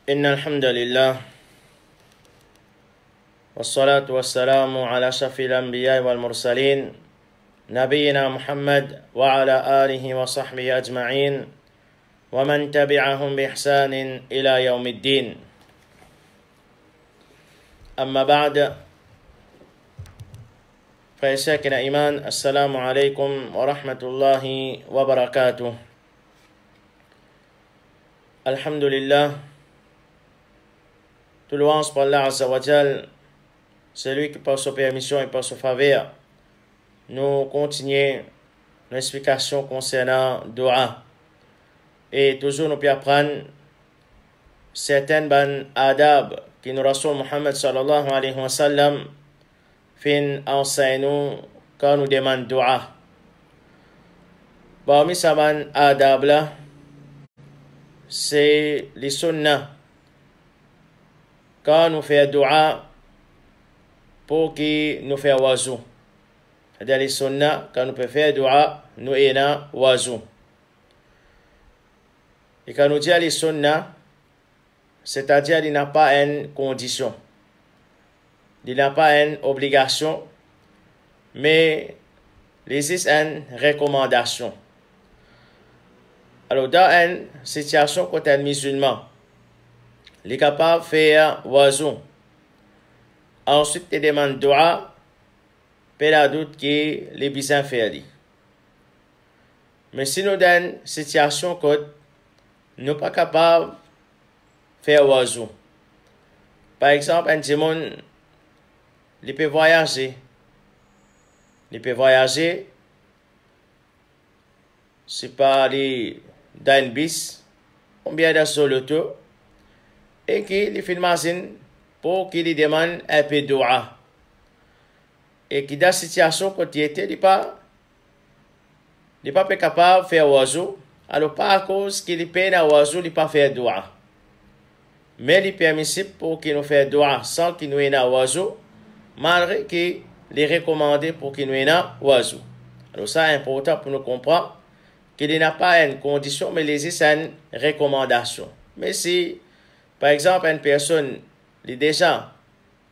إن الحمد لله والصلاة والسلام على أشرف الأنبياء والمرسلين نبينا محمد وعلى آله وصحبه أجمعين ومن تبعهم بإحسان إلى يوم الدين. أما بعد فيساكن إيمان السلام عليكم ورحمة الله وبركاته. الحمد لله. Tout louange pour Allah Azza wa Jal, celui qui par sa permission et par sa faveur nous continuons l'explication concernant Dua. Et toujours nous pouvons apprendre certaines bonnes adab qui nous Rasul Muhammad sallallahu alayhi wa sallam fin enseigne nous quand nous demandons Dua. Parmi ces bonnes adab là, c'est les sunnah. Quand nous faisons dua pour qui nous fait oiseau. C'est-à-dire les sunnah, quand nous pouvons faire dua, nous ayons oiseau. Et quand nous disons les sunnah, c'est-à-dire qu'il n'y a pas une condition. Il n'y a pas une obligation, mais il existe une recommandation. Alors, dans une situation quand un musulman, il est capable de faire oiseau. Ensuite, il demande dua, peu de doute que les besoins faire. Mais si nous dans une situation que nous ne sommes pas capables de faire oiseau, par exemple, un démon, il peut voyager. Il peut voyager, c'est pas dans une bus, ou bien dans son auto, et qu'il fait machine pour qu'il demande un peu de dua. Et qui dans cette situation quand il était, il n'est pas capable de faire oiseau. Alors pas à cause qu'il peine à oiseau, il n'est pas faire dua. Mais il est permissible pour qu'il nous fasse dua sans qu'il nous ait un oiseau, malgré qu'il est recommandé pour qu'il nous ait un oiseau. Alors ça est important pour nous comprendre qu'il n'y a pas une condition, mais il existe une recommandation. Mais si par exemple, une personne est déjà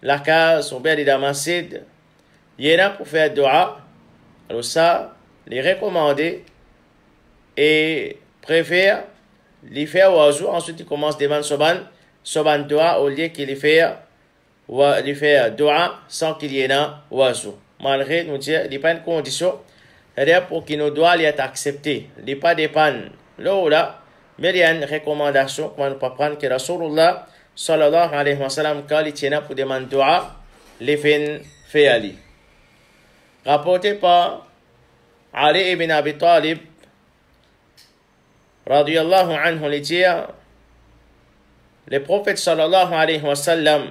la case, ou bien dans ma side, il y en a pour faire dua, alors ça, les recommander et préfère les faire oiseau, ensuite il commence à demander soban dua au lieu qu'il les faire dua sans qu'il y ait un oiseau. Malgré nous dire, il n'y a pas une condition, c'est-à-dire pour qu'il nous doit être accepté, il n'y a pas de panne. Là, mais il y a une recommandation qu'on peut prendre que Rasulullah sallallahu alayhi wa sallam, quand il tient pour demander dua, les fait Ali. Rapporté par Ali ibn Abi Talib, radiyallahu anhu, il dit, le prophète sallallahu alayhi wa sallam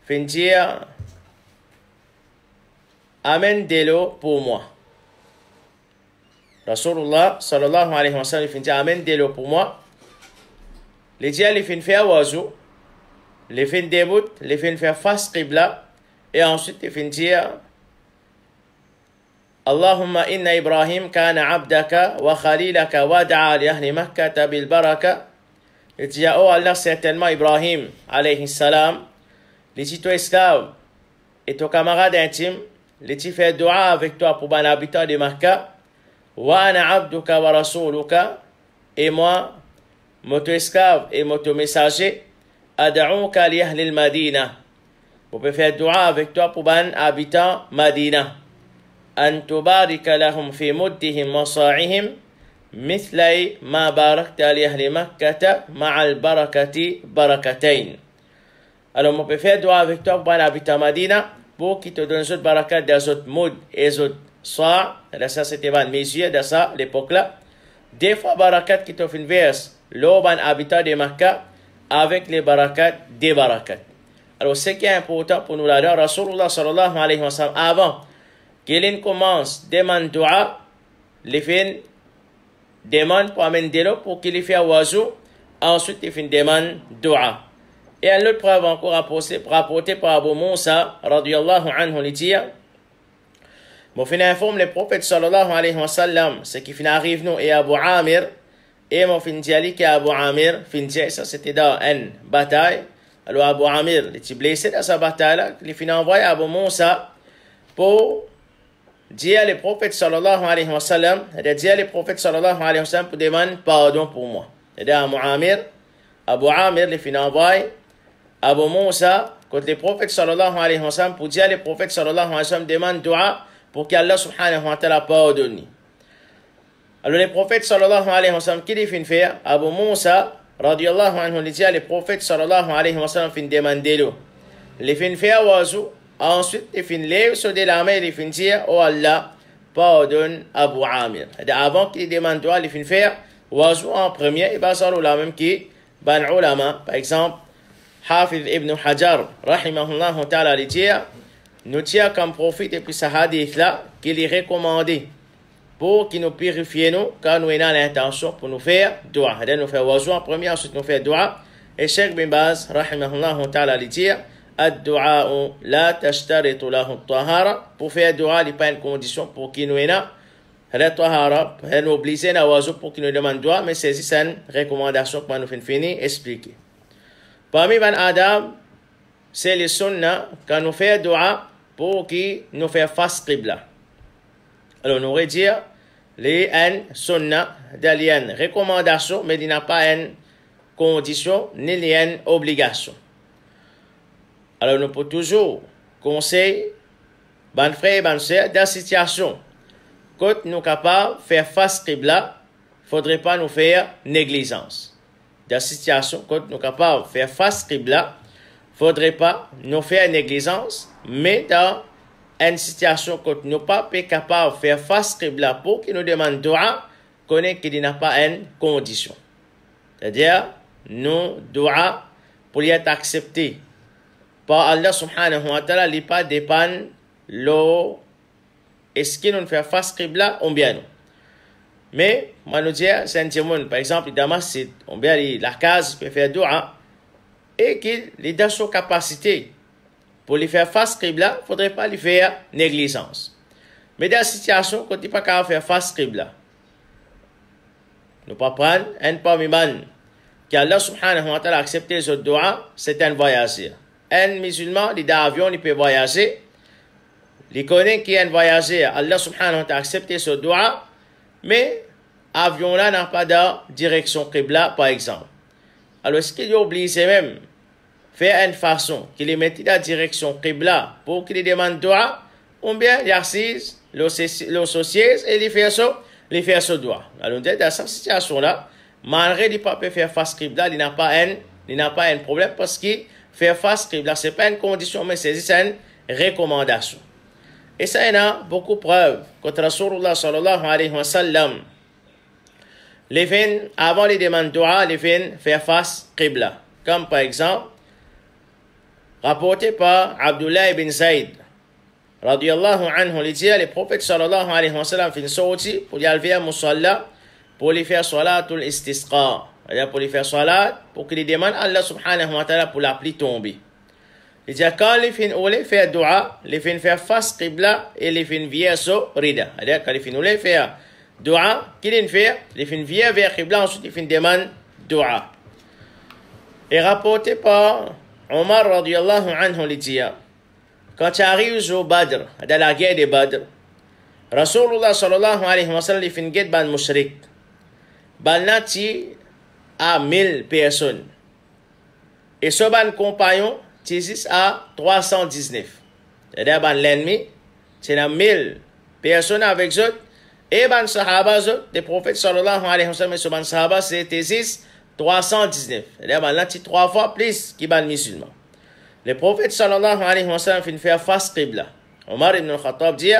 fait dire, amène de l'eau pour moi. Rasulullah sallallahu alayhi wa sallam fait amène de l'eau pour moi. Les dieux les fin faire oiseau, les fin débout, les fin faire face qibla, et ensuite les fin dire Allahumma inna Ibrahim kana abdaka wa khalilaka wa da'a li ahli Makkah bil baraka. Il dit oh Allah, certainement Ibrahim alayhi salam, les dit toi esclave et ton camarade intime, les dit faire dua avec toi pour les habitants de Makkah. Wa ana abduka wa rasuluka, et moi, mon esclave et mon messager, ad'uka li ahli al-Madina. Vous pouvez faire dua avec toi pour les habitants Madina. An tubarika lahum fi muddihim wa sa'ihim, mithlay ma barakta li ahli Makkata ma'al barakati barakatain. Alors, on peut faire dua avec toi pour les habitants Madina, pour qu'ils te donnent les autres barakat des autres moud et les autres ça, ça c'était une mesure de ça, l'époque-là. Des fois, barakat qui t'offre une verse, l'oban habitat de Makkah, avec les barakat des barakat. Alors, ce qui est important pour nous là, Rasulullah sallallahu alayhi wa sallam, avant qu'il commence, demande dua, les fins demande pour amener de l'eau pour qu'il fasse oiseau, ensuite il fait demande dua. Et un autre preuve encore rapporté par Abu Moussa, radiyallahu anhu, il dit, bon, fin informe le prophète sallallahu alayhi wa sallam, ce qui fin arrive nous et Abu Amir, et mon fin diali qui Abu Amir, fin diali, ça c'était dans une bataille. Alors Abu Amir, il était blessé dans sa bataille-là, il finit envoyé Abu Moussa pour dire le prophète sallallahu alayhi wa sallam, dire le prophète sallallahu alayhi wa sallam pour demander pardon pour moi. C'est-à-dire Abu Amir, il finit envoyé Abu Moussa contre le prophète sallallahu alayhi wa sallam pour dire le prophète sallallahu alayhi wa sallam demande dua pour qu'Allah subhanahu wa ta'ala pardonne. Alors le prophète sallallahu alayhi wa sallam, qui il fin faire? Abu Moussa, radiyallahu anhu, il dit le prophète sallallahu alayhi wa sallam fin demander l'eau. Il fin faire wazou, ensuite il fin lève sur de la main, il fin dire, oh Allah, pardonne Abu Amir. Avant qu'il demande dua, il fin faire wazou en premier, et bien ça la même qui, ban ulama, par exemple, Hafiz ibn Hajar, rahimahullah ta'ala, il dit, nous tient comme profite depuis ce hadith-là, qu'il est recommandé pour qu'il nous purifie nous quand nous avons l'intention pour nous faire dua. C'est-à-dire nous faire wazou en premier, ensuite nous faire dua. Et Cheikh bin Baz, rahimahullah ta'ala, il dit, ad-du'a la tashtaritu lahu tahara. Pour faire dua, il n'y a pas une condition pour qu'il nous ait la tahara. Elle nous oblige à wazou pour qu'il nous demande dua, mais c'est une recommandation pour nous finir expliquer. Parmi les adab, c'est les sunnah quand nous faisons dua pour qu'il nous fasse face qibla. Alors, nous allons dire les sunnah, une recommandation, mais il n'y a pas une condition ni une obligation. Alors, nous pouvons toujours conseiller, ban frère et ban sœur, dans la situation, quand nous sommes capables de faire face qibla, il ne faudrait pas nous faire négligence. Dans la situation, quand nous sommes capables de faire face qibla, il ne faudrait pas nous faire négligence, mais dans une situation que nous ne sommes pas capables de faire face qibla pour qu'il nous demande dua, connaît qu'il n'y a pas une condition. C'est-à-dire, nous, dua, pour y être accepté par Allah subhanahu wa ta'ala, il ne pas dépendre de est-ce qu'il nous fait face qibla ou bien non. Mais, moi, nous dire, c'est un témoin, par exemple, dans ma site, ou bien la case peut faire dua, et qu'il est dans sa capacité pour lui faire face qibla, il ne faudrait pas lui faire négligence. Mais dans la situation, quand il n'est pas capable de faire face qibla, nous ne pouvons pas prendre un parmi qu'Allah subhanahu wa ta'ala a accepté ce dua, c'est un voyageur. Un musulman, il est dans l'avion, il peut voyager. Il connaît qu'il y a un voyageur. Allah subhanahu wa ta'ala a accepté ce dua, mais l'avion là n'a pas de direction qibla, par exemple. Alors, est-ce qu'il est obligé même faire une façon qu'il est mette dans la direction qibla pour qu'il demande dua, ou bien il assise, l'associé et il fait ce dua. Alors, dans cette situation-là, malgré qu'il ne peut pas faire face qibla, il n'a pas un problème parce que faire face qibla, ce n'est pas une condition, mais c'est une recommandation. Et ça, il y a beaucoup de preuves. Quand Rasulullah sallallahu alayhi wa sallam, les fins, avant les demandes dua, les fins faire face qibla. Comme par exemple, rapporté par Abdullah ibn Zayd, radiyallahu anhu, il dit, le prophète sallallahu alayhi wa sallam fin sorti pour y aller à Musalla, pour lui faire salatul istisqa. C'est-à-dire pour lui faire salat, pour qu'il demande Allah subhanahu wa ta'ala pour la pluie tomber. Il dit, quand les fins voulaient faire dua, les fins faire face qibla et les fins viennent sur rida. C'est-à-dire quand les fins voulaient faire dua, qu'ils fait, les fins viennent vers qibla, ensuite les fins demandent dua. Et rapporté par Omar radiyallahu anhu, il dit, quand tu arrives au Badr, dans la guerre de Badr, Rasulullah sallallahu alayhi wa sallam, les fins guet ban mushrik. Ban nati à 1000 personnes. Et ce ban compagnon, Tisis à 319. C'est-à-dire, l'ennemi, c'est 1000 personnes avec eux. Et ban sahaba, des prophètes sallallahu alayhi wa sallam, et ce ban sahaba, c'est Tisis 319. C'est-à-dire, là, c'est 3 fois plus qui ban musulman. Les prophètes sallallahu alayhi wa sallam fin faire face qibla. Omar ibn al-Khattab dit,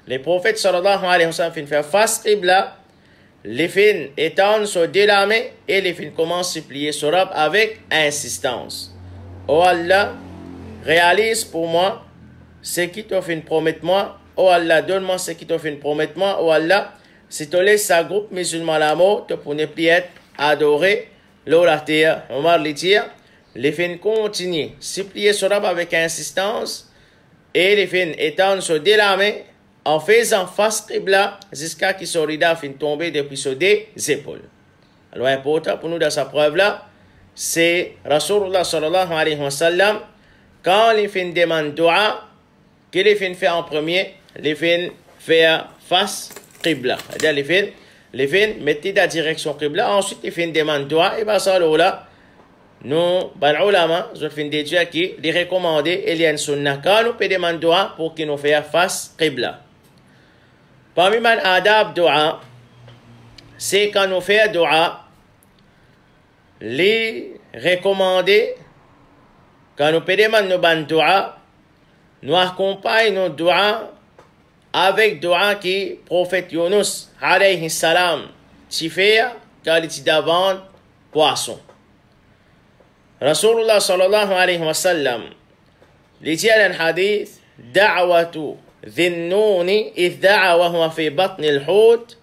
les prophètes sallallahu alayhi wa sallam fin faire face qibla. Les fins étendent sur deux la main et les fins commencent à supplier sur Rab avec insistance. Oh Allah, réalise pour moi ce qui t'a fait promettre moi. Oh Allah, donne-moi ce qui t'a fait promettre moi. Oh Allah, si tu laisses sa groupe musulman la mort, tu pourrais plus être adoré. L'eau la terre, Omar les tire. Les fins continuent, supplier sur Rab avec insistance et les fins étendent sur deux la main en faisant face qibla jusqu'à ce que son rida fin tomber depuis ses deux épaules. L'important pour nous dans sa preuve là, c'est Rasulullah sallallahu alayhi wa sallam, quand il fait une demande dua, qu'il fait faire en premier, il fait faire face Qibla. C'est-à-dire, il fait mettre la direction Qibla, ensuite il fait une demande dua, et bien ça là, nous, ban ulama, nous faisons des dieux qui les recommandent, il y a une sunna, quand nous pouvons demander dua pour qu'il nous fasse face Qibla. Parmi les adab dua, c'est quand nous faisons dua, les recommander, quand nous pouvons demander dua, nous accompagnons nos dua avec dua qui prophète Yunus, alayhi salam, si fait quand il est devant poisson. Rasulullah sallallahu alayhi wa sallam, il dit dans le hadith, da'watu dhinnuni idh da'a wa huwa fi batni al-hut,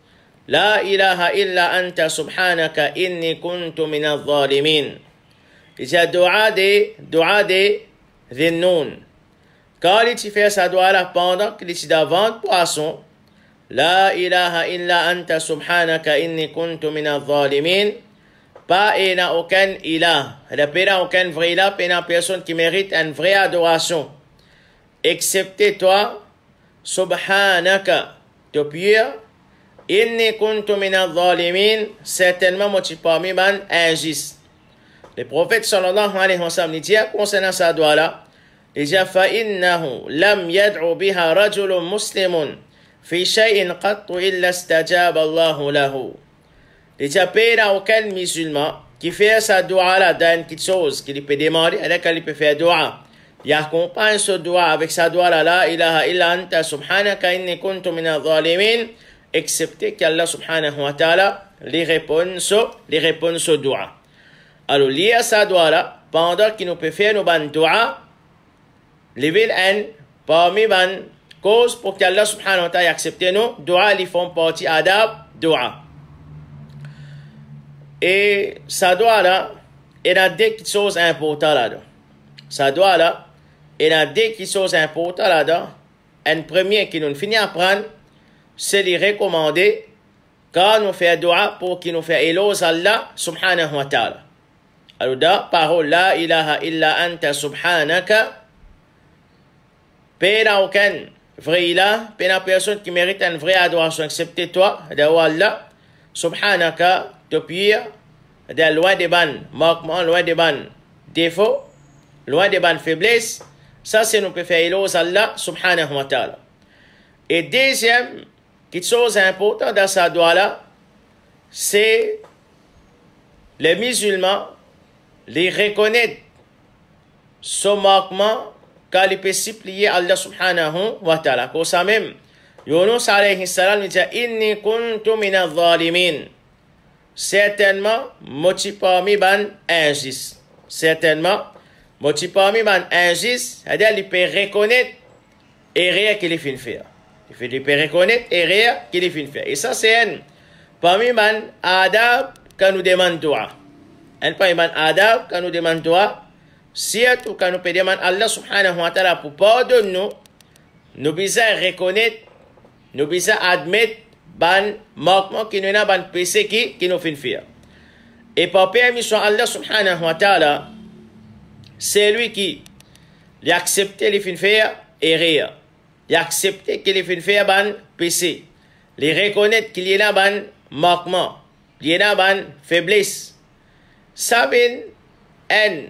la ilaha illa anta subhanaka inni kuntu min al-zalimin. Il dit dua de dhinnun. Quand il fait sa dua là pendant qu'il est devant poisson, la ilaha illa anta subhanaka inni kuntu min al-zalimin. Pas et n'a aucun ilah. Il n'y a aucun vrai ilah, il n'y a personne qui mérite une vraie adoration. Excepté toi, subhanaka, te pur, inni kuntu min al-zalimin, certainement moi tu parmi man injuste. Le prophète sallallahu alayhi wa sallam dit concernant sa doigt là, il dit fa innahu lam yad'u biha rajulun muslimun fi shay'in qattu illa istajaba Allahu lahu. Il dit il n'y a aucun musulman qui fait sa doua là dans quelque chose qu'il peut demander, alors qu'il peut faire doua. Il accompagne ce doua avec sa doua là, la ilaha illa anta subhanaka inni kuntu min al-zalimin, excepté qu'Allah subhanahu wa ta'ala les répond ce doua. Alors, lié à sa doua là, pendant qu'il nous peut faire nos ban doua, les villes parmi ban cause pour qu'Allah subhanahu wa ta'ala accepte nous, doua, ils font partie adab, doua. Et ça doit là, il y a des choses importantes là-dedans. Ça doit là, il y a des choses importantes là-dedans. Un premier qui nous finit à prendre, c'est les recommander quand nous faisons dua pour qu'il nous fasse éloge Allah subhanahu wa ta'ala. Alors, da parole la ilaha illa anta subhanaka, pas aucun vrai ilah, pas personne qui mérite une vraie adoration excepté toi, Allah subhanaka, te pire, loin des ban manquements, loin des ban défauts, loin des ban faiblesses. Ça, c'est nous pouvons faire éloge Allah subhanahu wa ta'ala. Et deuxième, quelque chose d'important dans sa doigt là, c'est les musulmans, les reconnaître ce manquement quand ils peuvent supplier Allah subhanahu wa ta'ala. Pour ça même, Yunus alayhi salam dit inni kuntu min al-zalimin. Certainement, moti parmi ban injuste. Certainement, moti parmi ban injuste, c'est-à-dire il peut reconnaître erreur qu'il est fin faire. Il peut reconnaître erreur qu'il est fin faire. Et ça, c'est un parmi ban adab quand nous demandons dua. Un parmi ban adab quand nous demandons dua, surtout quand nous peut demander Allah subhanahu wa ta'ala pour pardonner nous, nous besoin reconnaître, nous besoin admettre ban manquement qui nous a ban péché qui nous fait faire. Et par permission Allah subhanahu wa ta'ala, c'est lui qui a accepté les fin faire erreur. Il a accepté qu'il fait faire ban péché. Les reconnaître qu'il y a ban manquement, il y a ban faiblesse. Ça vient un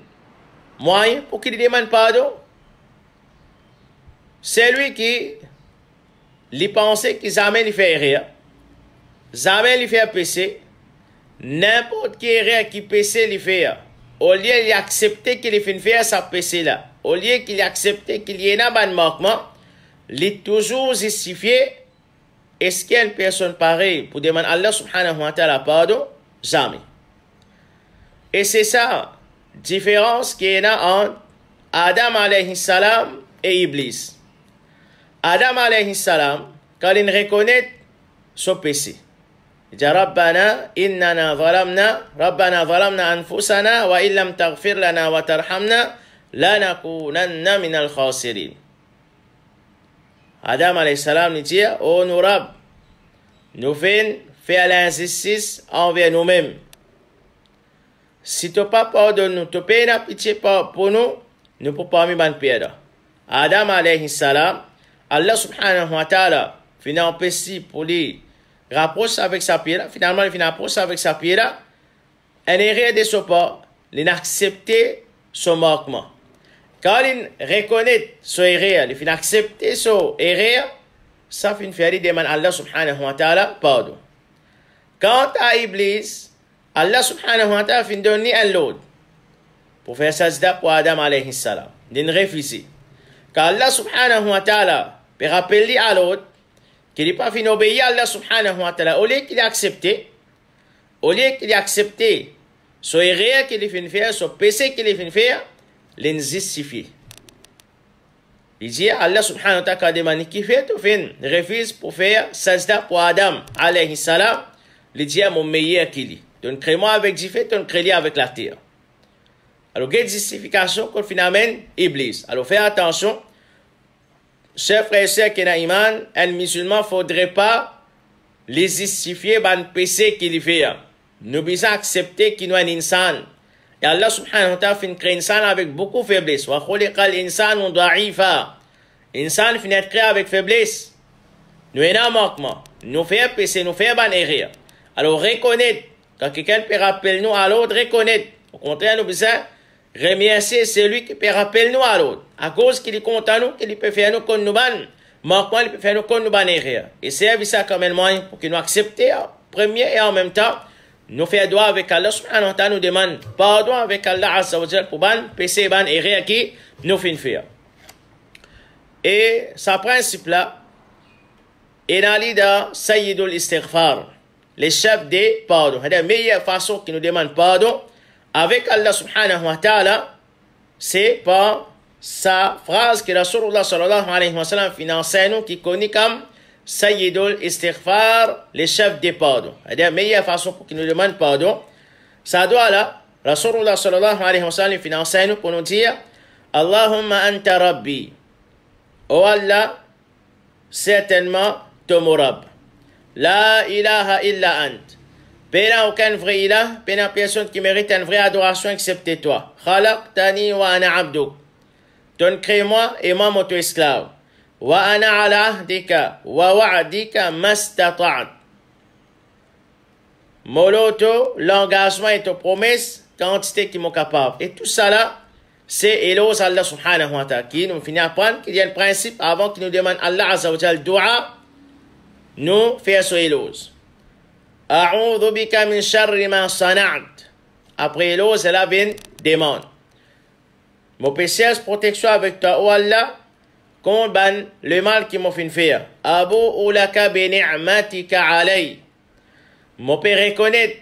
moyen pour qu'il demande pardon. C'est lui qui lui pensait qu'il jamais lui fait erreur. Jamais lui fait péché. N'importe qui erreur qui péché lui fait. Au lieu d'accepter qu'il fait faire sa péché là. Au lieu qu'il accepte qu'il y ait un ban manquement, il est toujours justifié. Est-ce qu'il y a une personne pareille pour demander à Allah subhanahu wa ta'ala pardon? Jamais. Et c'est ça, différence qu'il y a entre Adam alayhi salam et Iblis. Adam alayhi salam, quand il reconnaît son péché, il dit Rabbana innana zalamna anfusana wa illam taghfir lana wa tarhamna lanakunanna min al-khasirin. Adam alayhi salam dit oh nous Rab, nous faisons faire l'injustice envers nous-mêmes. si tu pas pardonne nous, tu payes la pitié pour nous, nous pouvons pas mettre pied. Adam alayhi salam, Allah subhanahu wa ta'ala, finalement, pour lui rapprocher avec sa pied, finalement, il finit rapprocher avec sa pied, un erreur de ce pas, il a accepté son manquement. Quand il reconnaît son erreur, il finit accepter son erreur, ça finit faire demander Allah subhanahu wa ta'ala pardon. Quant à Iblis, Allah subhanahu wa ta'ala finit donner un lot pour faire sajda pour Adam alayhi salam. Il refuse. Quand Allah subhanahu wa ta'ala peut rappeler à l'autre qu'il n'est pas fini d'obéir à Allah subhanahu wa ta'ala, au lieu qu'il ait accepté, son erreur qu'il fait faire, son péché qu'il fait faire, l'injustifier. Il dit Allah subhanahu wa ta'ala demande qui fait tout fin, refuse pour faire sajda pour Adam alayhi salam, il dit à mon meilleur qu'il est. Donc crée-moi avec Jifet, donc crée-le avec la terre. Alors, il y a une justification qu'on finalement Iblis. Alors, faites attention. Chers frères et sœurs qui ont iman, un musulman ne faudrait pas les justifier par le péché qu'il fait. Nous devons accepter qu'il y a un insan. Et Allah subhanahu wa ta'ala fait créer un insan avec beaucoup de faiblesse. Wa khuliqal insanu da'ifa. Insan finit être créé avec faiblesse. Nous avons un manquement. Nous faisons péché, nous faisons une erreur. Alors, reconnaître. Quand quelqu'un peut rappeler nous à l'autre, reconnaître. Au contraire, nous devons remercier celui qui peut rappeler nous à l'autre. À cause qu'il est content nous, qu'il peut faire nous comme nous ban. Manquement, il peut faire nous comme nous ban erreur. Et c'est ça comme un moyen pour que nous acceptions, premier et en même temps, nous faire droit avec Allah subhanahu wa ta'ala, nous demande pardon avec Allah azza wa jalla pour ban, péché ban erreur qui nous fait faire. Et ce principe-là, est dans l'idée Sayyidul Istighfar, les chefs des pardons. C'est la meilleure façon qui nous demande pardon avec Allah subhanahu wa ta'ala, c'est par sa phrase que Rasulullah sallallahu alayhi wa sallam finance nous qui connaît comme Sayyidul Istighfar, les chefs des pardons. C'est la meilleure façon pour qu'il nous demande pardon. Ça doit là, Rasulullah sallallahu alayhi wa sallam finance nous pour nous dire Allahumma anta rabbi. Oh Allah, certainement ton Rabb. La ilaha illa ant. Pena aucun vrai ilah, pena personne qui mérite une vraie adoration excepté toi. Khalaqtani wa ana abduk. Ton crée-moi et moi mon esclave. Wa ana ala ahdika wa wa'dika mastata'at. Moloto, l'engagement et ta promesse, quantité qui m'ont capable. Et tout ça là, c'est éloge Allah subhanahu wa ta'ala qui nous finit à apprendre qu'il y a un principe avant qu'il nous demande Allah azza wa jalla dua, nous faire ce éloge. A'udhu bika min sharri ma sana'at. Après l'éloge, elle a bien demande. Mon péché, protection avec toi, oh Allah, contre le mal qui m'a fait faire. Abu ulaka bi ni'matika alay. Mon père reconnaît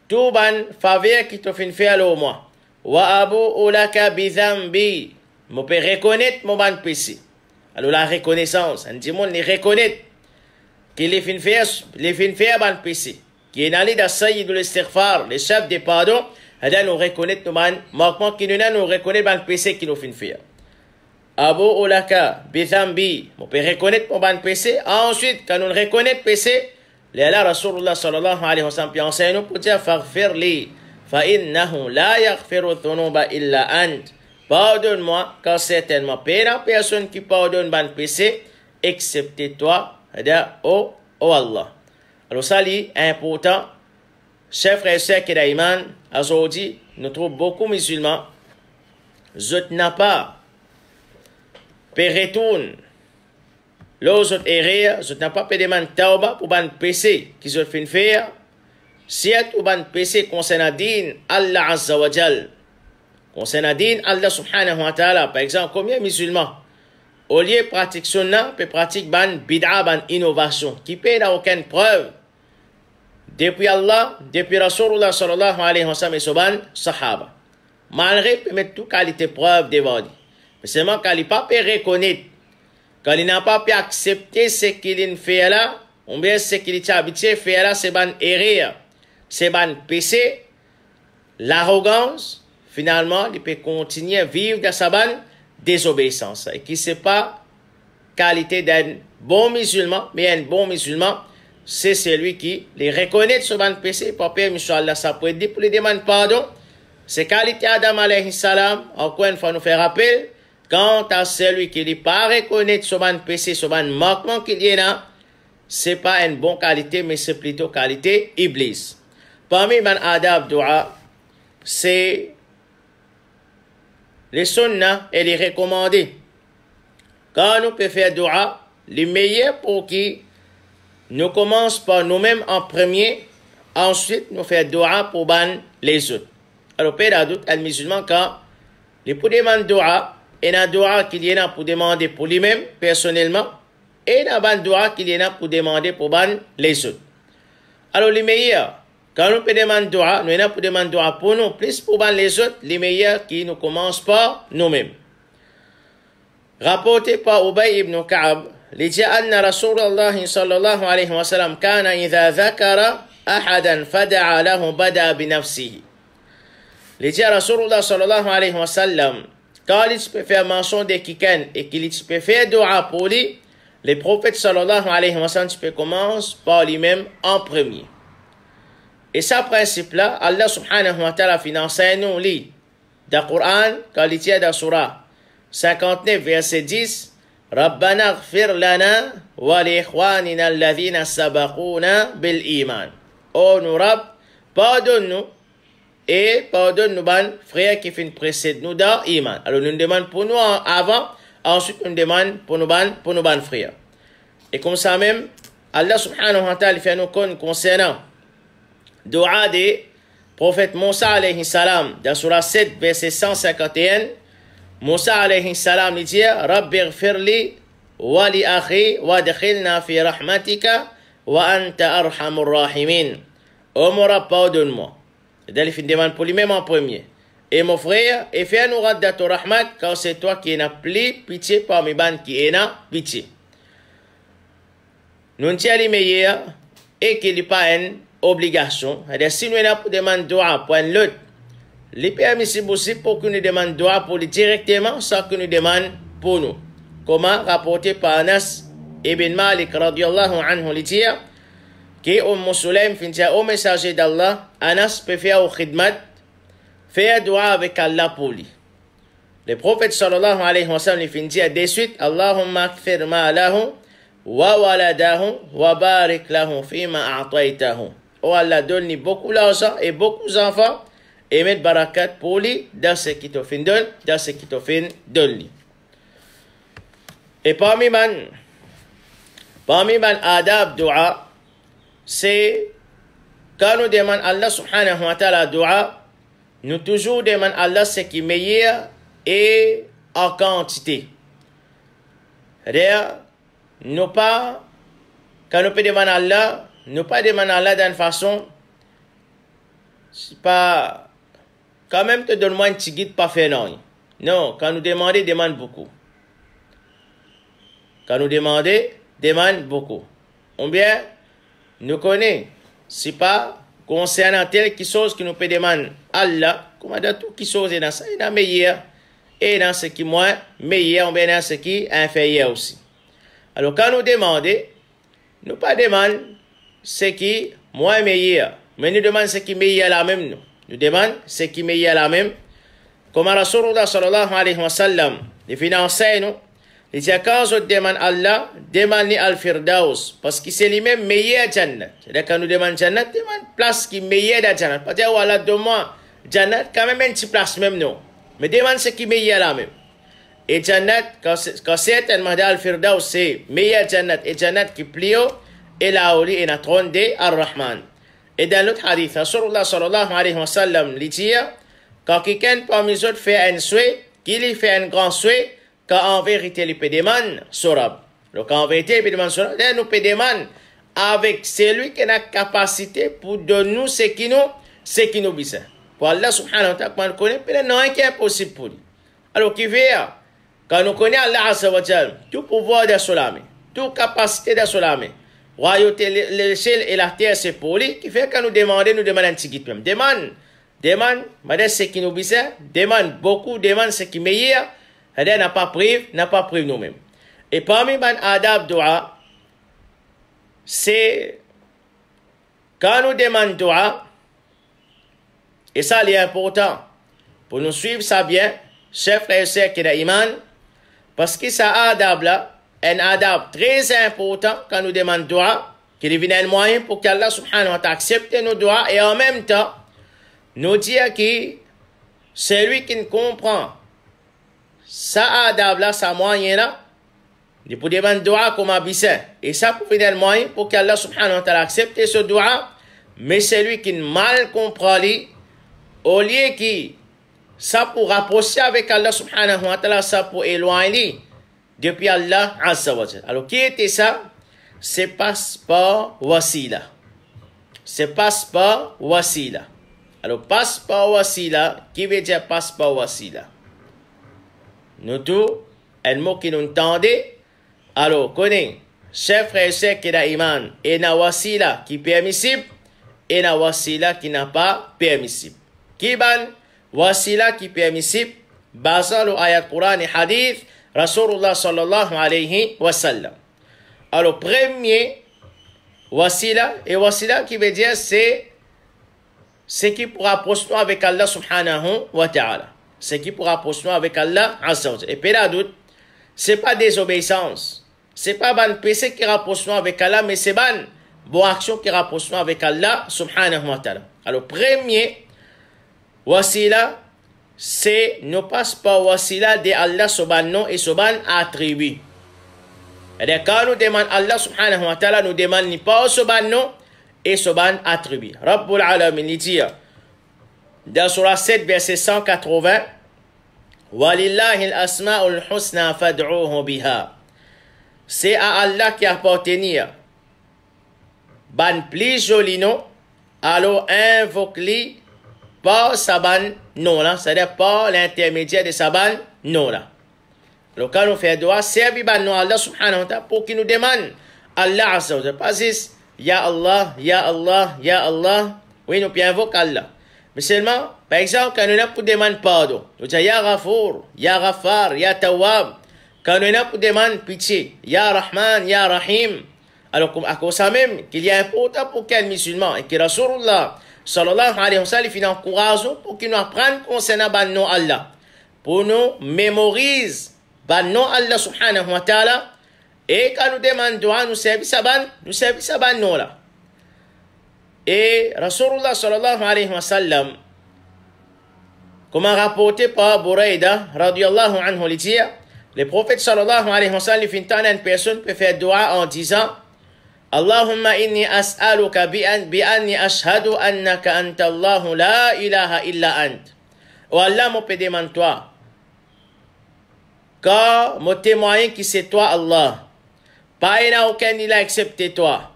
tout ban faveur qui t'a fait faire au moi. Wa abu ulaka bi dhanbi. Mon père reconnaît mon ban péché. Alors la reconnaissance, on dit mon les reconnaît qu'il les fait faire ban péché. Qui est allé dans Sayyidul Istighfar, les chefs des pardons, et nous reconnaît nos ban manquement qui nous reconnaît ban péché qui nous fait faire. Abu ulaka bi dhanbi. Mon père reconnaît mon ban péché. Ensuite, quand nous reconnaît péché, là Rasulullah sallallahu alayhi wa sallam enseigne nous pour dire faghfir li fa innahu la yaghfiru dhunuba illa ant. Pardonne-moi car certainement personne qui pardonne ban péché excepté toi, oh Allah. Alors ça est important. Chers frères et sœurs qui d'aïman, aujourd'hui, nous trouvons beaucoup de musulmans. Je n'ai pas retourne. L'autre erreur, je n'ai pas demandé tauba pour ban péché qui se fait faire. Si tu ban péché concernant din Allah azza wa jal, concernant din Allah subhanahu wa ta'ala, par exemple, combien de musulmans au lieu de pratiquer sunna, peut pratiquer ban bid'a, ban innovation, qui peut n'a aucune preuve depuis Allah, depuis Rasulullah sallallahu alayhi wa sallam et son sahaba. Malgré peut mettre toute qualité preuve devant lui. Mais seulement quand il n'a pas pu reconnaître, quand il n'a pas pu accepter ce qu'il fait là, ou bien ce qu'il est habitué à faire là, c'est ban erreur, c'est ban péché, l'arrogance, finalement, il peut continuer à vivre dans sa ban désobéissance. Et qui c'est pas qualité d'un bon musulman, mais un bon musulman, c'est celui qui les reconnaît de ce ban péché, pour Père, Inch'Allah, ça peut dire pour les demander pardon, Ces qualités Adam alayhi salam, encore une fois, nous fait rappel, quant à celui qui n'est pas reconnaître ce bon péché, ce bon manquement qu'il y a là, c'est pas une bonne qualité, mais c'est plutôt qualité iblis. Parmi les adab dua, c'est les sunnah et les recommandés. Quand nous pouvons faire dua, les meilleurs pour qui nous commençons par nous-mêmes en premier, ensuite nous faisons dua pour les autres. Alors, pas de doute, les musulmans, quand les pour demander dua, et un dua qu'il y en a pour demander pour lui-même, personnellement, et un dua qu'il y en a pour demander pour les autres. Alors, les meilleurs, quand nous pouvons demander dua, nous avons pour demander dua pour nous, plus pour les autres, les meilleurs qui nous commencent par nous-mêmes. Rapporté par Ubay ibn Ka'ab, il dit anna Rasulullah sallallahu alayhi wa sallam kana idha dhakara ahadan fada'a lahu bada bi nafsihi. Il dit Rasulullah sallallahu alayhi wa sallam, quand il peut faire mention de quelqu'un et qu'il peut faire dua pour lui, le prophète sallallahu alayhi wa sallam peut commencer par lui-même en premier. Et ce principe-là, Allah subhanahu wa ta'ala finance nous lit dans le Coran, quand il dit dans surah 59, verset 10, Rabbana gfir lana wa li ikhwanina alladhina sabaquna bil iman. Oh nous Rabb, pardonne-nous et pardonne-nous ban frères qui finissent précède nous dans iman. Alors nous demandons pour nous avant, ensuite nous demandons pour nous ban frères. Et comme ça même, Allah subhanahu wa ta'ala fait nous connaître concernant dua des prophètes Moussa alayhi salam dans surah 7 verset 151. Moussa alayhi salam dit Rabbi ighfirli wa li akhi wa adkhilna fi rahmatika wa anta arhamur rahimin. Oh mon Rabb, pardonne-moi. Il fait une demande pour lui-même en premier. Et mon frère, et fais-nous rendre ton rahmat, car c'est toi qui n'as plus pitié parmi ban qui en a pitié. Nous ne sommes les meilleurs et qu'il n'y a pas une obligation. C'est-à-dire, si nous avons pour demander droit pour un autre, les permissibles aussi pour que nous demandions droit pour lui directement sans que nous demandions pour nous. Comment rapporté par Anas ibn Malik radiyallahu anhu li dire que Sulaim fin dire au messager d'Allah, Anas peut faire au khidmat, faire droit avec Allah pour lui. Le prophète sallallahu alayhi wa sallam fin dire de suite, Allahumma akfir ma lahu wa waladahu wa barik lahu fima a'taytahu. Oh Allah, donne-lui beaucoup d'argent et beaucoup d'enfants et mettre barakat pour lui dans ce qui te fin donne, dans ce qui te fin donne. Et parmi man adab dua, c'est quand nous demandons Allah subhanahu wa ta'ala dua, nous toujours demandons Allah ce qui est meilleur et en quantité. C'est-à-dire, nous pas, quand nous pouvons demander Allah, nous pas demander Allah d'une façon, c'est pas, quand même te donne-moi un petit guide pas fait non. Non, quand nous demandons, demande beaucoup. Quand nous demandons, demande beaucoup. Ou bien, nous connaissons, c'est pas concernant telle chose que nous peut demander Allah, comme dans tout qui chose est dans ça, il y a meilleur, et dans ce qui est moins meilleur, ou bien dans ce qui est inférieur aussi. Alors, quand nous demandons, nous pas demandons ce qui est moins meilleur, mais nous demandons ce qui est meilleur la même. Nous demandons ce qui est meilleur la même. Comme Rasulullah sallallahu alayhi wa sallam, les financiers, nous, il dit quand je demande Allah, demande al-Firdaus, parce que c'est lui-même meilleur Jannat. C'est-à-dire quand nous demandons Jannat, demande place qui est meilleure dans Jannat. Pas dire, voilà, donne-moi Jannat, quand même une petite place même, non. Mais demande ce qui est meilleur la même. Et Jannat, quand certainement al-Firdaus, c'est meilleur Jannat, et Jannat qui plie haut, et là où il est trône de Ar-Rahman. Et dans l'autre hadith, Rasulullah sallallahu alayhi wa sallam, il dit, quand quelqu'un parmi les autres fait un souhait, qu'il y fait un grand souhait, quand en vérité, il peut demander Sorab. Donc en vérité, il peut demander Sorab. Là, nous peut demander avec celui qui a la capacité pour donner ce qui nous besoin. Pour Allah subhanahu wa ta'ala, quand on connaît, il n'y a rien qui est impossible pour lui. Alors, qui fait, quand nous connaissons Allah azza wa jal, tout pouvoir de Solamé, toute capacité de Solamé, royauté, l'échelle et la terre, c'est pour lui, qui fait quand nous demandons un petit guide. Demande, madame ce qui nous besoin, demande beaucoup, demande ce qui est meilleur, c'est-à-dire n'a pas pris nous-mêmes. Et parmi les adab dua, c'est quand nous demandons dua, et ça c'est important, pour nous suivre ça bien, chers frères et sœurs qui ont iman, parce que ça adab là, un adab très important quand nous demandons dua, qui devient un moyen pour qu'Allah subhanahu wa ta'ala accepte nos doigts et en même temps, nous dire que celui qui ne comprend ça adab là, ça moyen là, il peut demander dua comme abissé. Et ça pour finir un moyen pour qu'Allah subhanahu wa ta'ala accepte ce dua, mais celui qui mal comprend lui, au lieu qui ça pour rapprocher avec Allah subhanahu wa ta'ala, ça pour éloigner depuis Allah azza wa jalla. Alors qui était ça? C'est passeport wasila. C'est passeport wasila. Alors passeport wasila, qui veut dire passeport wasila? Nous tous, un mot qui nous entendait. Alors, connaissez, chers frères et sœurs qui ont iman, et na wasila qui est permissible, et na wasila qui n'a pas permissible. Qui ban wasila qui est permissible, basant l'ayat Quran et hadith, Rasulullah sallallahu alayhi wa sallam. Alors, premier wasila, et wasila qui veut dire c'est ce qui pourra approcher avec Allah subhanahu wa ta'ala. Ce qui pourra approcher avec Allah azza wa jalla. Et puis là, doute, c'est pas désobéissance. C'est pas ban péché qui rapproche avec Allah, mais c'est ban bonne action qui rapproche avec Allah subhanahu wa ta'ala. Alors, premier wasila, c'est ne passe pas wasila de Allah subhanahu et subhanahu attribut. Et quand nous demandons Allah subhanahu wa ta'ala, nous demandons pas subhanahu et subhanahu attribut. Rabbul alamin, il dit dans surah 7, verset 180, Walillahi al-asma'ul husna fad'uhu biha. C'est à Allah qui appartient. Ban plus joli nom, alors invoque-li par sa ban non là, c'est-à-dire par l'intermédiaire de sa ban non là. Alors quand nous faisons doigt, servi ban non Allah subhanahu wa ta'ala pour qu'il nous demande Allah azza wa jalla. Pas juste, Ya Allah, Ya Allah, Ya Allah. Oui, nous pouvons invoquer Allah. Mais seulement, par exemple, quand nous avons pour demander pardon, nous disons Ya Ghafour, Ya Ghaffar, Ya Tawwab. Quand nous avons pour demander pitié, Ya Rahman, Ya Rahim. Alors, à cause ça même, qu'il y a important pour quel musulman, et que Rasulullah, sallallahu alayhi wa sallam, il encourage pour qu'il nous apprenne concernant ban nom Allah. Pour nous mémoriser ban nom Allah subhanahu wa ta'ala. Et quand nous demandons, nous servissons ban nom là. Et Rasulullah sallallahu alayhi wa sallam, comme rapporté par Buraida, radiyallahu anhu, il dit, le prophète sallallahu alayhi wa sallam, il une personne peut faire dua en disant, Allahumma inni as'aluka bi anni ashhadu annaka anta Allahu la ilaha illa ant. Oh Allah, mon peut demander toi, car mon témoin qui c'est toi Allah, pas il n'a aucun il a accepté toi.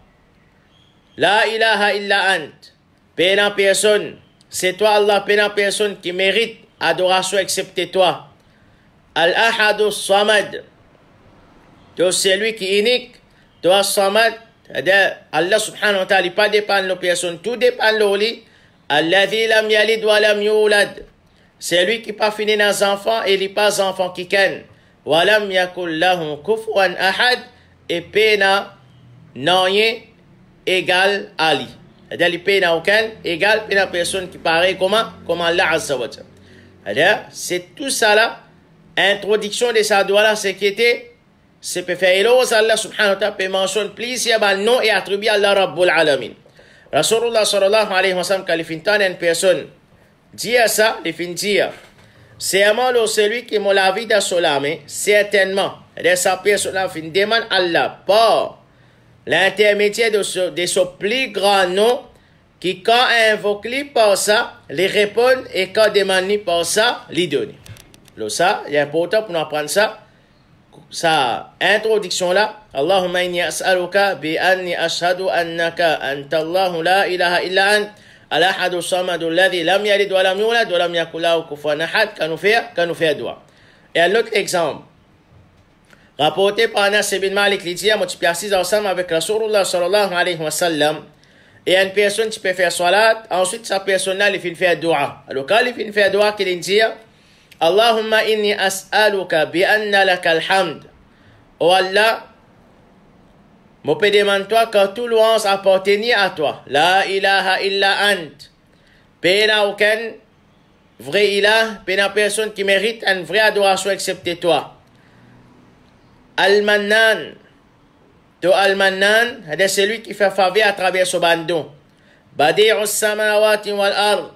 La ilaha illa ant. Pénant personne. C'est toi Allah, pénant personne qui mérite adoration excepté toi. Al-Ahadu Samad. Toi c'est lui qui est unique. Toi Samad. Allah subhanahu wa ta'ala, il pas dépend de la personne. Tout dépend de lui. Alladhi lam yalid wa lam yulad. C'est lui qui pas fini dans les enfants et il n'est pas enfant qui ken. Wa lam yakul lahu kufuwan ahad. Et pénant n'ayant égal à lui. C'est-à-dire, il paye aucun égal à la personne qui paraît comme Allah azza wa jalla. C'est-à-dire, c'est tout ça là, introduction de sa doigt là, c'est qui était, c'est pour faire éloge Allah subhanahu wa ta'ala, pour mentionner plusieurs nom et attribuer Allah Rabbul Alamin. Rasulullah sallallahu alayhi wa sallam, quand il finit une personne, dit ça, il finit dire, c'est moi celui qui m'a la vie dans son âme, certainement. C'est-à-dire, sa personne là, il demande Allah, par l'intermédiaire de ce plus grand nom, qui quand invoqué par ça, les répondent et quand demandé par ça, les donne. Donc ça, il est important pour nous apprendre ça. Sa introduction là, Allahumma inni as'aluka bi anni ashhadu annaka anta Allahu la ilaha illa ant, al-ahadu samadu alladhi lam yalid wa lam yulad wa lam yakul lahu kufuwan ahad, quand nous fait doigt. Et un autre exemple, rapporté par Anas ibn Malik, il dit, tu peux assis ensemble avec Rasulullah sallallahu alayhi wa sallam, et une personne qui peut faire salat, ensuite sa personne-là, il finit faire dua. Alors quand il finit faire dua, qu'il dit, Allahumma inni as'aluka bi anna lakal hamd. Oh Allah, mon peux demander toi quand tout louange appartenait à toi. La ilaha illa ant. Péna aucun vrai ilah, puis une personne qui mérite une vraie adoration excepté toi. Al-Mannan. To Al-Mannan, c'est celui qui fait faveur à travers ce bandon. Badi'us samawati wal ard.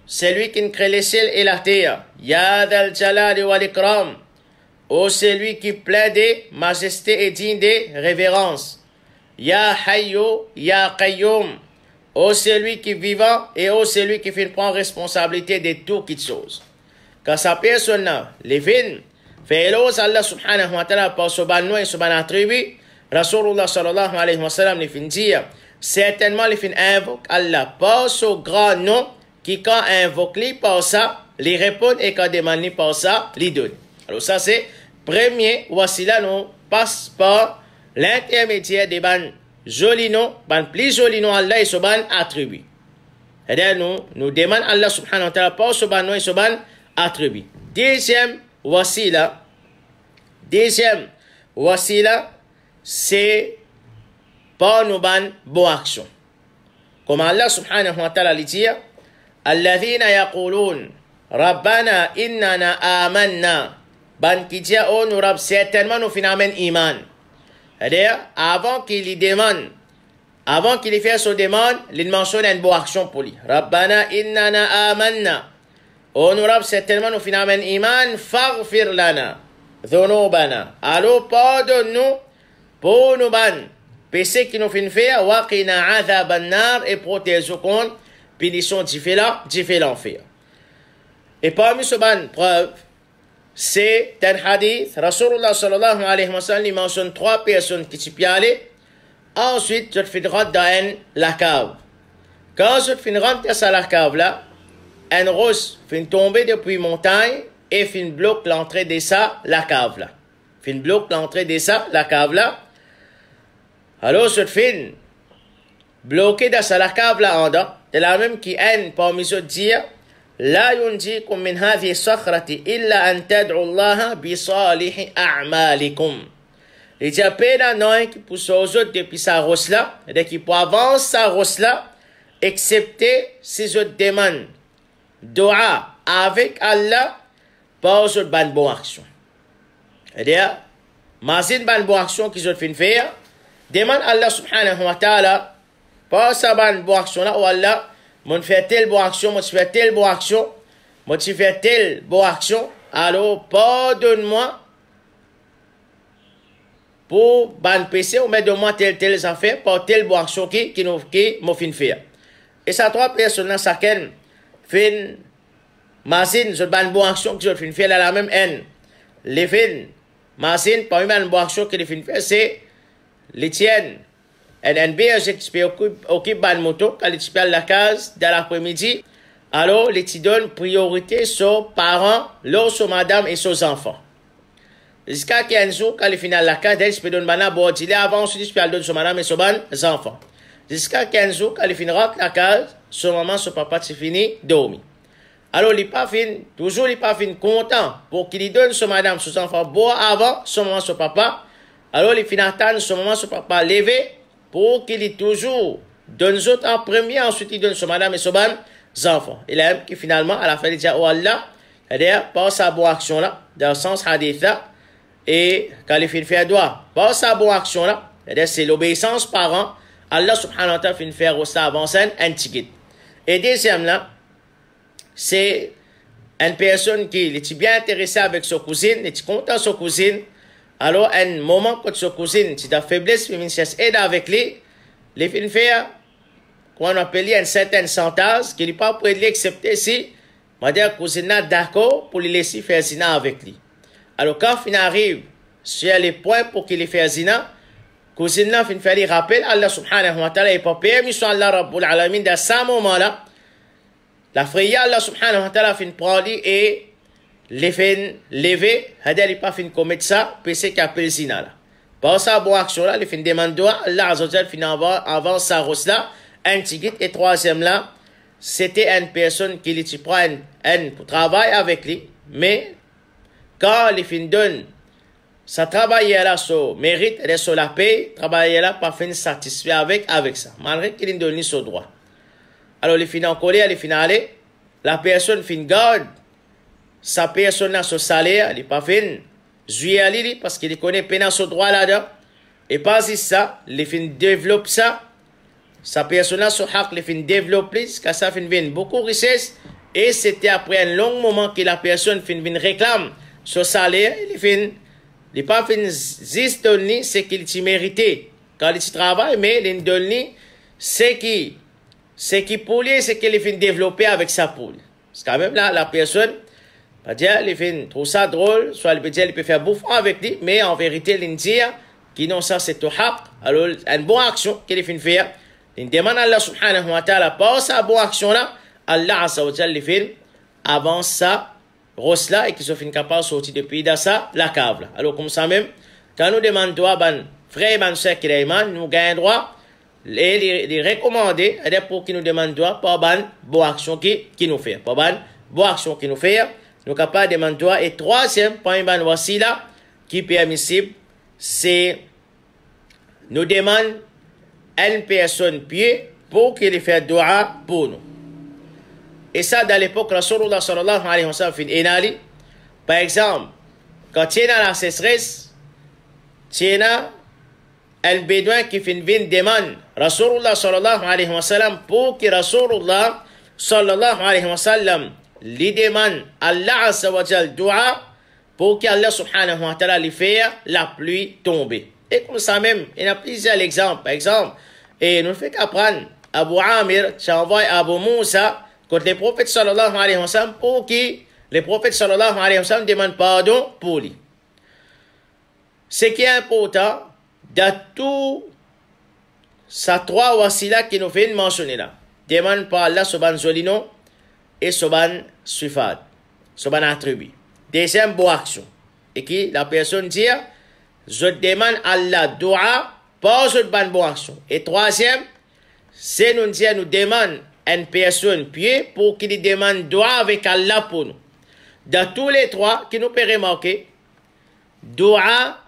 C'est lui qui crée les ciels et la terre. Ya dal jalali wal ikram. Oh, c'est lui qui plaît des majestés et digne des révérences. Ya hayyu, ya qayyum. Oh, c'est lui qui est vivant et oh, c'est lui qui fait prendre responsabilité de toutes choses. Quand sa personne-là, les vignes, fait éloge Allah subhanahu wa ta'ala par ce bannou et ce ban attribut, Rasulullah sallallahu alayhi wa sallam les fin dire, certainement les fin invoque Allah par ce grand nom qui quand invoque lui par ça, les répond et quand demande lui par ça, les donne. Alors ça c'est premier wasila nous passe par l'intermédiaire des ban jolis noms, ban plus jolis noms Allah et ce ban attribut. C'est-à-dire nous demandons Allah subhanahu wa ta'ala par ce ban nom et ce ban attribut. Deuxième wasila, c'est par nos ban bonnes actions. Comme Allah subhanahu wa ta'ala dit, Alladhina yaqulun Rabbana innana amanna. Ban qui dit, oh nous rab certainement nous phénomènes iman. C'est-à-dire, avant qu'il y demande, avant qu'il y fasse sa demande, il mentionne une bonne action pour lui. Rabbana innana amanna. Oh nous rab certainement nous phénomènes iman, faghfir lana. Dhunubana. Alors pardonne-nous pour nous ban. Péché qui nous fait faire, waqina adhaban nar et protège-nous contre punition différente l'enfer. Et parmi ce ban preuve, c'est un hadith, Rasulullah sallallahu alayhi wa sallam mentionne 3 personnes qui s'y peuvent aller. Ensuite, je te fais rentrer dans la cave. Quand je te fais rentrer dans la cave là, un rose fait tomber depuis montagne et fait bloque l'entrée de ça, la cave là. Fait bloque l'entrée de ça, la cave là. Alors, je te fais bloquer dans la cave là en dedans. C'est la même qui aime parmi eux dire, لا ينجيكم من هذه الصخرة إلا أن تدعوا الله بصالح أعمالكم. Il dit à peine non qui pousse aux autres depuis sa rosse là, et qui peut avancer sa rosse là, excepté ces autres demandes. Dua avec Allah, pas aux autres bonnes actions. C'est-à-dire, mais une bonne action qu'ils ont fait faire, demande Allah subhanahu wa ta'ala, pas sa bonne action là, ou Allah, moi, je fais telle bonne action, moi, je fais telle bonne action, moi, je fais telle bonne action, alors, pardonne-moi pour ban péché ou mettre de moi telle affaire, pour telle bonne action qui m'a fait faire. Et ça, 3 personnes, ça, qu'elle fait machine, je ban bonne action qui je fait faire, la même haine. Les fins, machine, parmi les bonnes actions qui fait faire, c'est les tiennes. Un berger qui occupe une moto, quand il se la case dans l'après-midi, alors il te donne priorité sur parents, sur madame et sur enfants. Jusqu'à 15 jours, quand il finit la case, il peut donner un bon il avant, ensuite il peut donner sur madame et sur enfants. Jusqu'à 15 jours, quand il finira la case, son maman, son papa, c'est fini, dormi. Alors il n'est pas fini, toujours il n'est pas fini content pour qu'il donne sur madame, sur enfants, bon avant, son maman, son papa. Alors il finit attendre son maman, son papa lever, pour qu'il ait toujours donne autres en premier, ensuite il donne son madame et son enfants. Il a qui finalement, à la fin, il dit, oh Allah, c'est-à-dire, par sa bonne action là, dans le sens hadith là, et quand il fait un doigt, par sa bonne action là, c'est-à-dire, c'est l'obéissance parent, Allah subhanahu wa ta'ala fait faire aussi avancer un ticket. Et deuxième là, c'est une personne qui est bien intéressée avec sa cousine, est content de sa cousine. Alors, un moment quand sa cousine, c'est la faiblesse féminine, aide avec lui, les filles faire, qu'on appelle un certain santage, qui n'est pas prêt de l'accepter si, madame cousine est d'accord pour lui laisser faire zina avec lui. Alors, quand il arrive sur les points pour qu'il fasse zina, cousine là, il fait rappel Allah subhanahu wa ta'ala, et pas permission Allah rabbul alamin, dans ce moment-là, la fraya Allah subhanahu wa ta'ala, il prend lui et les fait lever, il pas fin commettre ça, péché qui appelle zina là. Par sa bonne action là, les fin demande Allah azawajal fin avant sa rosse là, un tigit et troisième là, c'était une personne qui lui prend un pour travailler avec lui, mais quand les fin donne, ça travaille là sur mérite, et sur la paix, travailler là pas fin satisfait avec ça, malgré qu'il donne son droit. Alors les fin en colère, les fin aller, la personne fin garde, sa personne a son salaire, il n'est pas fin, jouer parce qu'il connaît peine son droit là-dedans. Et pas ça, il fin développe ça, sa personne a son haq, il fin développer, jusqu'à ça fin vient beaucoup de richesse. Et c'était après un long moment que la personne fin réclame son salaire, il n'est pas fin juste donner ce qu'il t'y méritait. Quand il travaille, mais il donne ce qui poule, ce qu'il fin développer avec sa poule. C'est quand même là, la personne, pas dire, il trouve ça drôle, soit il peut dire, il peut faire bouffer avec lui, mais en vérité, il dit, qui non, ça c'est tout haq. Alors, une bonne action qu'il fait faire, il demande à Allah subhanahu wa ta'ala, par sa bonne action là, Allah azza wa jalla, il fait avance ça, rosse là, et qu'il soit capable de sortir depuis dans ça, la cave là. Alors, comme ça même, quand nous demandons à ban frère, ban soeur qui nous gagnons droit, les recommander, pour qu'ils nous demandent droit, par ban bonne action qui nous fait, par ban bonne action qui nous fait, nous sommes capables de demander droit. Et troisième point, ban voici là, qui est permissible, c'est nous demandons à une personne pied pour qu'il fasse dua pour nous. Et ça, dans l'époque, Rasulullah sallallahu alayhi wa sallam fait inali. Par exemple, quand tu es dans la sécheresse, tu es dans un bédouin qui fait une demande. Rasulullah sallallahu alayhi wa sallam, pour que Rasulullah sallallahu alayhi wa sallam lui demande Allah azza wa jal dua, pour qu'Allah subhanahu wa ta'ala lui fasse la pluie tomber. Et comme ça même, il y a plusieurs exemples. Par exemple, et nous fait qu'apprendre, Abu Amir, tu envoies Abu Moussa, contre les prophètes sallallahu alayhi wa sallam, pour qui les prophètes sallallahu alayhi wa sallam demandent pardon pour lui. Ce qui est important, dans tout ces trois wasila qui nous fait mentionner là, demande par Allah soban zolino et soban sifat, soban attribut. Deuxième bonne action. Et qui la personne dit, je demande à Allah dua, pas une bonne action. Et troisième, c'est nous dire, nous demande à une personne pied pour qu'il demande dua avec Allah pour nous. Dans tous les trois, qui nous peut remarquer, dua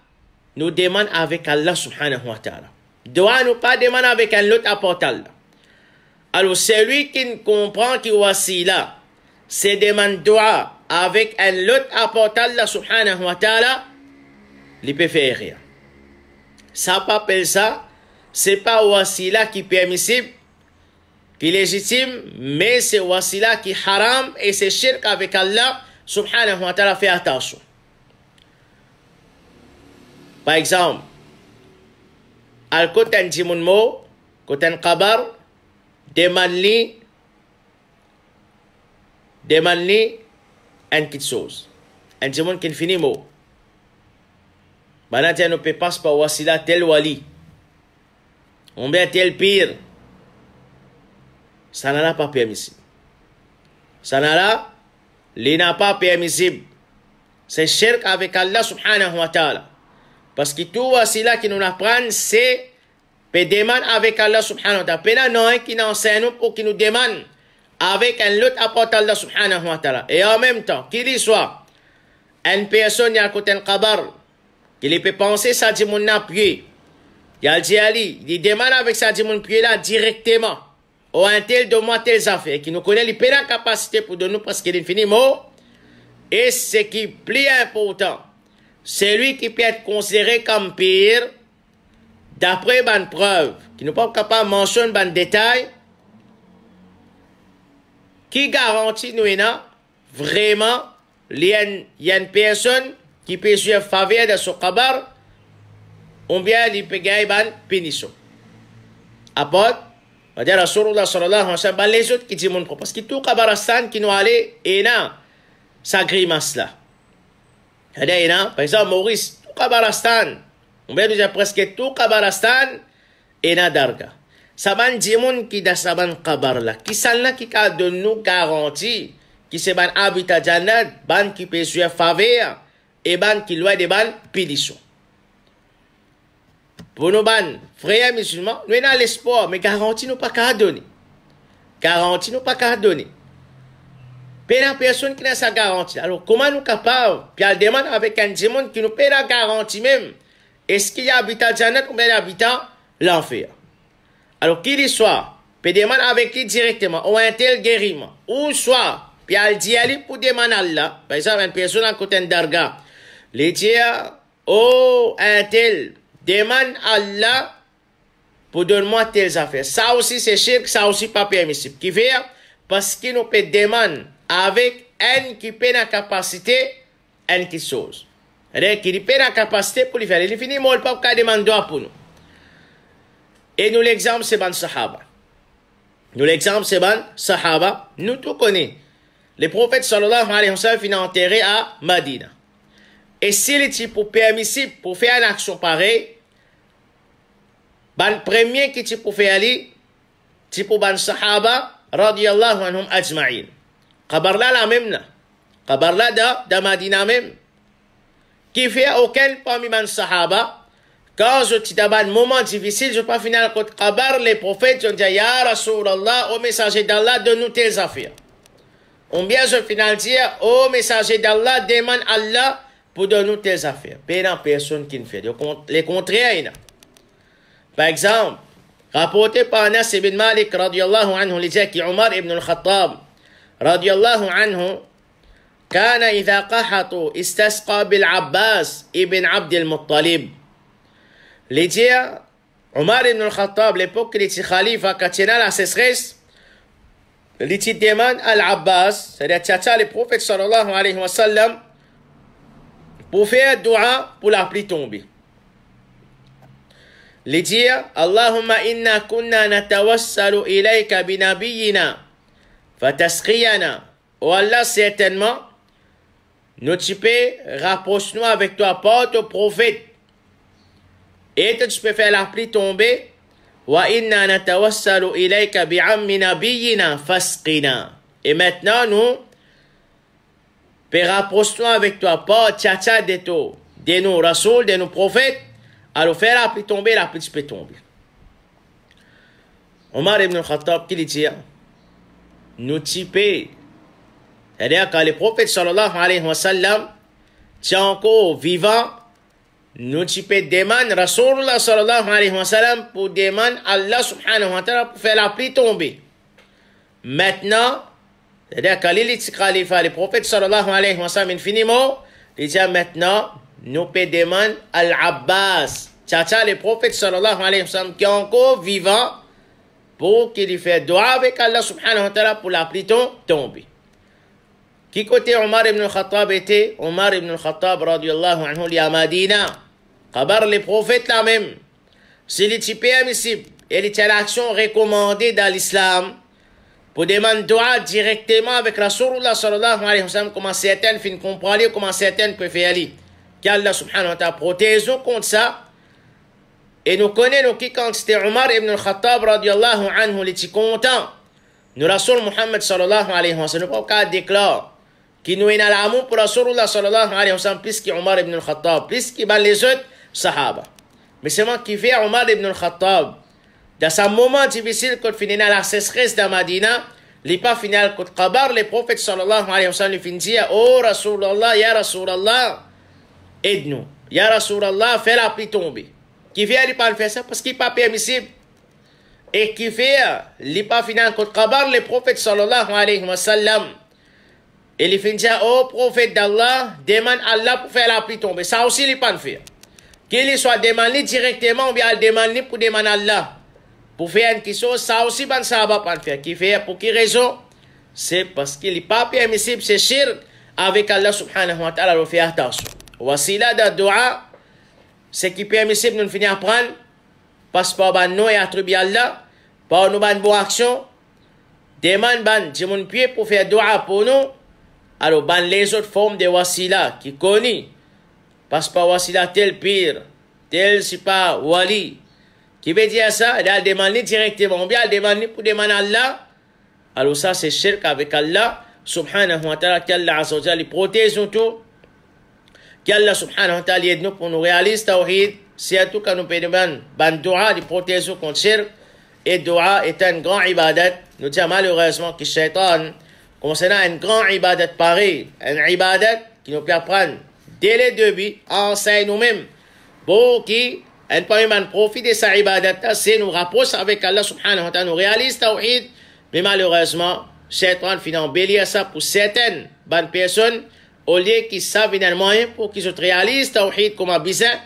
nous demande avec Allah subhanahu wa ta'ala. Dua nous pas demande avec un autre apportal. Alors celui qui comprend qui voici là, c'est demande dua avec un autre apportal Allah subhanahu wa ta'ala, il peut faire rien. Ça pas appelle ça, c'est pas wasila qui est permissible, qui est légitime, mais c'est wasila qui est haram et c'est shirk avec Allah subhanahu wa ta'ala. Fait attention. Par exemple, al-kotan jimun mo, kotan kabar, demande-li une petite chose. Un jimun qui finit mot. Maintenant, on ne peut pas par wasila tel wali. On met tel pire. Ça n'a pas permissible. Ça n'a pas permissible. C'est shirk avec Allah subhanahu wa ta'ala. Parce que tout wasila qui nous apprend, c'est peut demander avec Allah subhanahu wa ta'ala. Pena non qui nous enseigne pour qu'il nous demande avec un autre apport Allah subhanahu wa ta'ala. Et en même temps, qu'il y soit une personne qui a côté un kabar, qu'il peut penser ça dit mon appui. Il dit Ali, il demande avec ça dit mon pied là directement. Ou un tel de moi telles affaires. Qui nous connaît les pleines capacités pour donner parce qu'il est fini mot. Et ce qui est plus important, c'est lui qui peut être considéré comme pire d'après une preuve, qui n'est pas capable de mentionner un détail, qui garantit nous vraiment il y a une personne qui peut jouer faveur de son kabar, ou bien il peut gagner une punition. Après, on va dire Rasulullah sallallahu alayhi wa sallam, les autres qui disent mon propre, parce que tout kabarastan qui nous allait, et là, sa grimace là. Par exemple, Maurice, tout kabarastan, on va dire presque tout kabarastan, et là, darga. Saban dimoun qui da saban kabar là, qui s'en là qui a de nous garantie, qui se ban habitat jannat, ban qui peut jouer faveur, et ban qui loin de ban punition. Pour nous ban, frères musulmans, nous avons l'espoir, mais garantie nous pas qu'à donner. Garantie nous pas qu'à donner. Mais la personne qui n'a sa garantie. Alors, comment nous capables, puis elle demande avec un démon qui nous paie la garantie même, est-ce qu'il y a habitat jannat ou bien habitat l'enfer? Alors, qu'il y soit, peut demander avec lui directement, ou un tel guériment, ou soit, puis elle dit pour demander Allah, par exemple, une personne à côté d'Arga, les dire, oh, un tel, demande Allah pour donner-moi telles affaires. Ça aussi, c'est shirk, ça aussi pas permissible. Qui fait, parce qu'il nous peut demander avec un qui peut la capacité, un qui chose. C'est-à-dire qu'il peut la capacité pour le faire. Il finit, mais il pas qu'à demander pour nous. Et nous, l'exemple, c'est ban Sahaba. Nous, l'exemple, c'est ban Sahaba. Nous, tout connaissons. Le prophète, sallallahu alayhi wa sallam, finit enterré à Madina. Et s'il est pour permissible pour faire une action pareille, ban premier qui pour faire aller, c'est pour ban Sahaba, radiyallahu anhum ajma'in. Qabarla la même là. Qabarla da Madina même. Qui fait aucun parmi ban Sahaba, quand je suis dans un moment difficile, je ne peux pas finir contre Qabar, les prophètes, je dis, Ya Rasulallah, au messager d'Allah, donne-nous tes affaires. Ou bien je finis dire, au messager d'Allah, demande Allah pour donner tes affaires. Mais il n'y a personne qui ne fait. Les contraires, par exemple, rapporté par Anas ibn Malik, radiyallahu anhu, il dit qu'Omar ibn al-Khattab, radiyallahu anhu, كان إذا قحطوا استسقى بالعباس ابن عبد المطلب. Les dire, Omar ibn al-Khattab, l'époque qu'il était khalife, quand il y a la sécheresse, il demande à l'Abbas, c'est-à-dire tchatcha le prophète sallallahu alayhi wa sallam, pour faire dua pour la pluie tomber. Il dit, Allahumma inna kunna natawassalu ilayka binabiyina, fatasqiyana. Oh Allah, certainement, nous tu peux rapprocher-nous avec toi, porte au prophète. Et tu peux faire la pluie tomber. Wa inna natawassalu ilayka bi'ammi nabiyyina fasqina. Et maintenant, nous peut rapprocher-nous avec toi, porte tchatcha de nos rasoul, de nos prophètes. Alors faire la pluie tomber, la pluie peut tomber. Omar ibn al-Khattab, qui dit, nous tu peux. C'est-à-dire quand le prophète sallallahu alayhi wa sallam est encore vivant, nous tu peux demander Rasulullah sallallahu alayhi wa sallam pour demander Allah subhanahu wa ta'ala pour faire la pluie tomber. Maintenant, c'est-à-dire quand il est khalifa, le prophète sallallahu alayhi wa sallam infiniment, il dit maintenant, nous peut demander Al-Abbas, tchatcha le prophète sallallahu alayhi wa sallam qui est encore vivant pour qu'il fasse dua avec Allah subhanahu wa ta'ala pour la pluie tomber. Qui côté Omar ibn al-Khattab était? Omar ibn al-Khattab, radiyallahu anhu, li à Madina. Kabar les prophètes là même. C'est le permissible. Et c'est l'action recommandée dans l'islam. Pour demander dua directement avec Rasulullah sallallahu alayhi wa sallam, comment certaines fin comprendre, comment certaines peuvent faire aller. Qu'Allah subhanahu wa ta'ala protège contre ça. Et nous connaissons qui quand c'était Omar ibn al-Khattab, radiyallahu anhu, il était content. Nous Rasul Muhammad sallallahu alayhi wa sallam, nous pas déclarer qui nous est dans l'amour pour Rasulullah sallallahu alayhi wa sallam plus qu'Omar ibn al-Khattab, plus qu'il les autres sahaba. Mais c'est moi qui fait Omar ibn al-Khattab. Dans ce moment difficile, quand il finit dans la sécheresse de Madina, il n'est pas fini à Qabar, le prophète sallallahu alayhi wa sallam lui finit dire, oh Rasulallah, ya Rasulallah, aide-nous. Ya Rasulallah, fais la pluie tomber. Qui fait, il pas faire ça parce qu'il n'est pas permissible. Et qui fait, il n'est pas fini à Qabar, le prophète sallallahu alayhi wa sallam. Et il finit dire, oh prophète d'Allah, demande Allah pour faire la pluie tomber. Ça aussi, il n'est pas le faire. Qu'il soit demandé directement ou bien il demande pour demander Allah. Pour faire une question, ça aussi, ça va pas le faire. Qui fait, pour quelle raison? C'est parce qu'il n'est pas permissible, c'est shirk avec Allah subhanahu wa ta'ala, il faut faire attention. Wasila de dua, c'est qui est permissible de nous finir à prendre, parce que par nous et attribuer Allah, par nous bonne action, demande ban, mon pied pour faire dua pour nous, alors ban les autres formes de wasila qui connaissent, parce que wasila tel pire, tel c'est pas wali, qui veut dire ça, il a demandé directement, bien il demande pour demander Allah, alors ça c'est shirk avec Allah, subhanahu wa ta'ala, qu'Allah azza wa jalla protège nous tout, qu'Allah subhanahu wa ta'ala aide nous pour nous réaliser tawhid, c'est tout quand nous demandons ban dua, il protège nous contre shirk, et dua est un grand ibadat, nous disons malheureusement que shaitan, concernant une grande ibadat pareil, une ibadat qui nous peut apprendre dès les débuts, enseigne nous-mêmes, pour qui un point profit de sa ibadat, c'est nous rapproche avec Allah subhanahu wa ta'ala, nous réalise tawhid, mais malheureusement, Shaitan finit en bélier ça pour certaines bonnes personnes, au lieu qu'ils savent un moyen pour qu'ils réalisent tawhid comme un bizarre,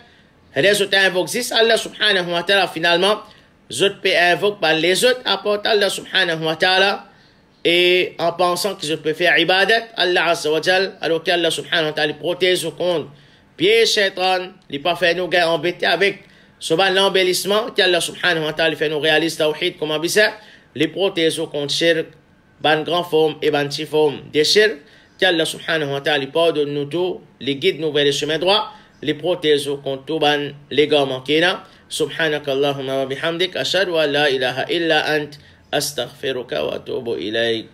les autres invoquent Allah subhanahu wa ta'ala, finalement, les autres peuvent invoquer les autres, apportent Allah subhanahu wa ta'ala, et en pensant qu'ils peuvent faire ibadat, Allah azza wa jal, alors qu'Allah subhanahu wa ta'ala protège au compte, pied Shaitan, il pas fait nous embêter avec ce ban l'embellissement, qu'Allah subhanahu wa ta'ala fait nous réaliser tawhid comme un bizarre, les protège au compte shirk, ban grand forme et ban petit forme des shirk, qu'Allah subhanahu wa ta'ala pardonne nous tout, les guide nous vers le chemin droit, les protège contre tout ban les gars manquina. Subhanaka Allahumma wa bihamdik, ashhadu an la ilaha illa ant, astaghfiruka wa atubu ilayk.